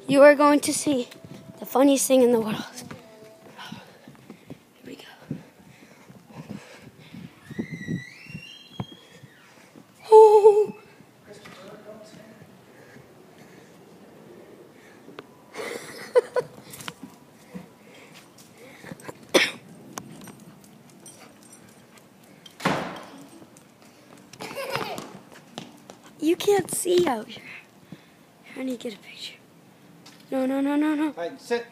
You are going to see the funniest thing in the world. Here we go. Oh! You can't see out here. I need to get a picture. No. All right, sit.